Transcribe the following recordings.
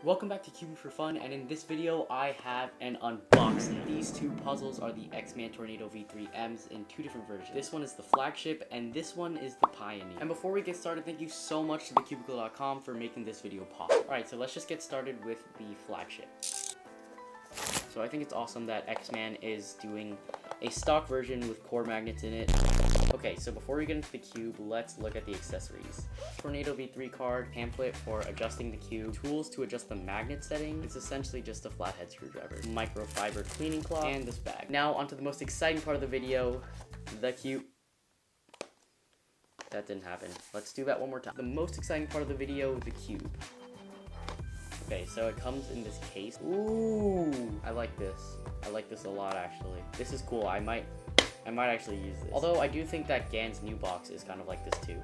Welcome back to Cubing for Fun, and in this video I have an unboxing. These two puzzles are the X-Man Tornado V3Ms in two different versions. This one is the Flagship and this one is the Pioneer. And before we get started, thank you so much to thecubicle.com for making this video possible. Alright, so let's just get started with the Flagship. So I think it's awesome that X-Man is doing a stock version with core magnets in it. Okay, so before we get into the cube, let's look at the accessories. Tornado V3 card, pamphlet for adjusting the cube, tools to adjust the magnet setting. It's essentially just a flathead screwdriver, microfiber cleaning cloth, and this bag. Now onto the most exciting part of the video, the cube. That didn't happen. Let's do that one more time. The most exciting part of the video, the cube. Okay, so it comes in this case. Ooh, I like this. I like this a lot, actually. This is cool. I might actually use this. Although I do think that Gan's new box is kind of like this too.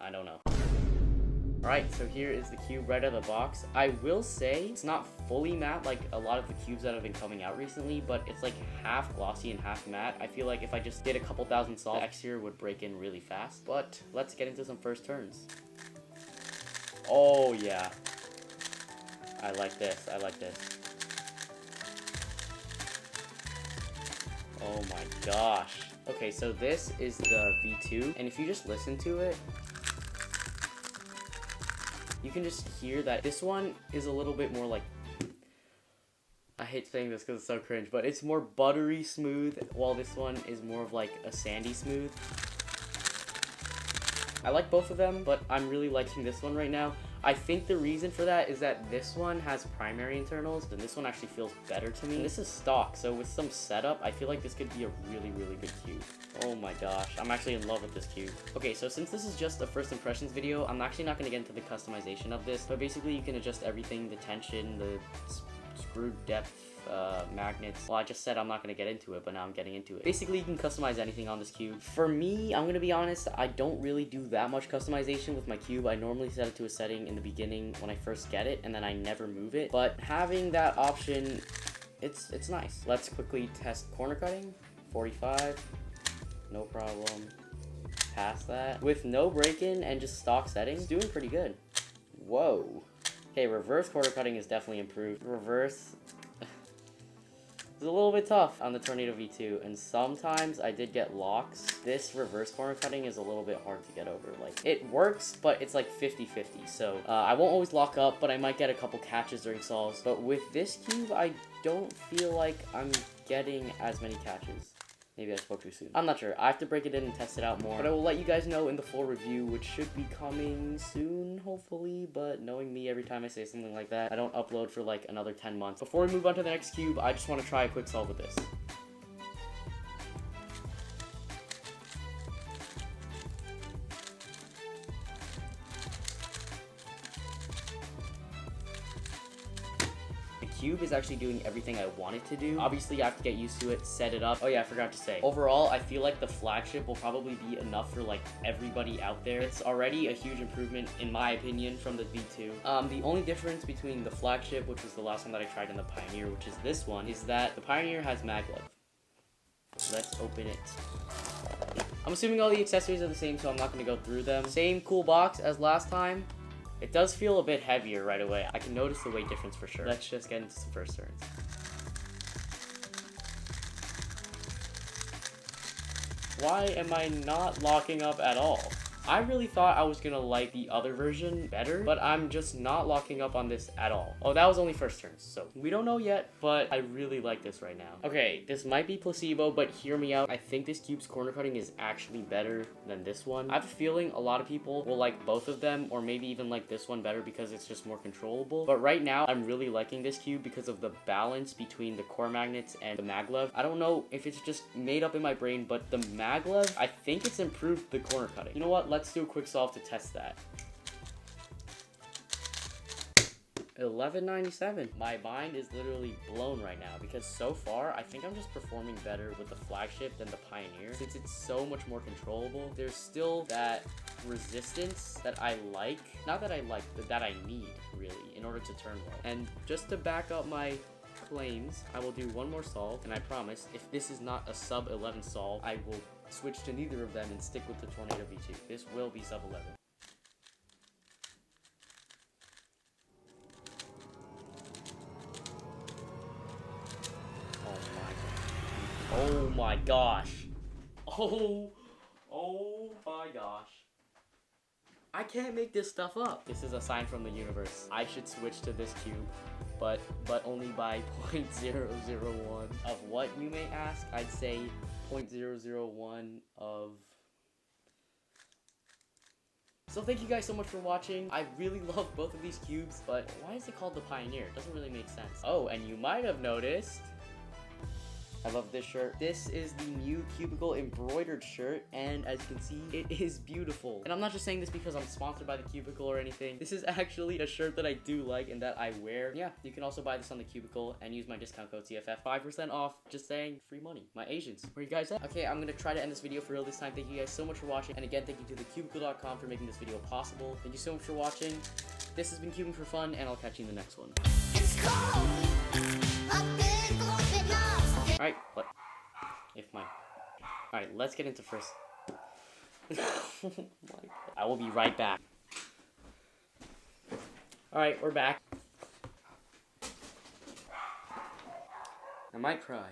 I don't know. Alright, so here is the cube right out of the box. I will say it's not fully matte like a lot of the cubes that have been coming out recently, but it's like half glossy and half matte. I feel like if I just did a couple thousand solves, the exterior would break in really fast. But let's get into some first turns. Oh yeah. I like this. I like this. Oh my gosh. Okay, so this is the V2, and if you just listen to it, you can just hear that this one is a little bit more like, I hate saying this because it's so cringe, but it's more buttery smooth, while this one is more of like a sandy smooth. I like both of them, but I'm really liking this one right now. I think the reason for that is that this one has primary internals, and this one actually feels better to me. And this is stock, so with some setup, I feel like this could be a really, really good cube. Oh my gosh, I'm actually in love with this cube. Okay, so since this is just a first impressions video, I'm actually not going to get into the customization of this, but basically you can adjust everything, the tension, the screw depth, magnets. Well, I just said I'm not going to get into it, but now I'm getting into it. Basically, you can customize anything on this cube. For me, I'm going to be honest, I don't really do that much customization with my cube. I normally set it to a setting in the beginning when I first get it, and then I never move it. But having that option, it's nice. Let's quickly test corner cutting. 45, no problem. Past that. With no break-in and just stock settings, doing pretty good. Whoa. Okay, reverse corner cutting is definitely improved. Reverse it's a little bit tough on the Tornado V2, and sometimes I did get locks. This reverse corner cutting is a little bit hard to get over. Like, it works, but it's like 50-50, so I won't always lock up, but I might get a couple catches during solves. But with this cube, I don't feel like I'm getting as many catches. Maybe I spoke too soon. I'm not sure. I have to break it in and test it out more. But I will let you guys know in the full review, which should be coming soon, hopefully. But knowing me, every time I say something like that, I don't upload for like another 10 months. Before we move on to the next cube, I just want to try a quick solve with this. Cube is actually doing everything I want it to do. Obviously, I have to get used to it, set it up. Oh yeah, I forgot to say. Overall, I feel like the Flagship will probably be enough for like everybody out there. It's already a huge improvement, in my opinion, from the V2. The only difference between the Flagship, which was the last one that I tried, and the Pioneer, which is this one, is that the Pioneer has maglev. Let's open it. I'm assuming all the accessories are the same, so I'm not going to go through them. Same cool box as last time. It does feel a bit heavier right away. I can notice the weight difference for sure. Let's just get into some first turns. Why am I not locking up at all? I really thought I was gonna like the other version better, but I'm just not locking up on this at all. Oh, that was only first turns, so we don't know yet, but I really like this right now. Okay, this might be placebo, but hear me out. I think this cube's corner cutting is actually better than this one. I have a feeling a lot of people will like both of them, or maybe even like this one better because it's just more controllable. But right now, I'm really liking this cube because of the balance between the core magnets and the maglev. I don't know if it's just made up in my brain, but the maglev, I think it's improved the corner cutting. You know what? Let's do a quick solve to test that. 1197. My mind is literally blown right now because so far I think I'm just performing better with the Flagship than the Pioneer. Since it's so much more controllable, there's still that resistance that I like. Not that I like, but that I need really in order to turn well. And just to back up my claims, I will do one more solve, and I promise if this is not a sub 11 solve, I will switch to neither of them and stick with the Tornado V2. This will be sub 11. Oh my gosh. Oh my gosh. I can't make this stuff up. This is a sign from the universe. I should switch to this cube, but only by 0.001 of what, you may ask? I'd say 0.001 of... So thank you guys so much for watching. I really love both of these cubes, but why is it called the Pioneer? It doesn't really make sense. Oh, and you might have noticed, I love this shirt. This is the Mew Cubicle embroidered shirt, and as you can see, it is beautiful. And I'm not just saying this because I'm sponsored by the Cubicle or anything. This is actually a shirt that I do like and that I wear. Yeah, you can also buy this on the Cubicle and use my discount code TFF. 5% off, just saying, free money. My Asians, where you guys at? Okay, I'm gonna try to end this video for real this time. Thank you guys so much for watching. And again, thank you to thecubicle.com for making this video possible. Thank you so much for watching. This has been Cubing for Fun, and I'll catch you in the next one. Alright, what? Alright, let's get into first. Oh my God. I will be right back. Alright, we're back. I might cry.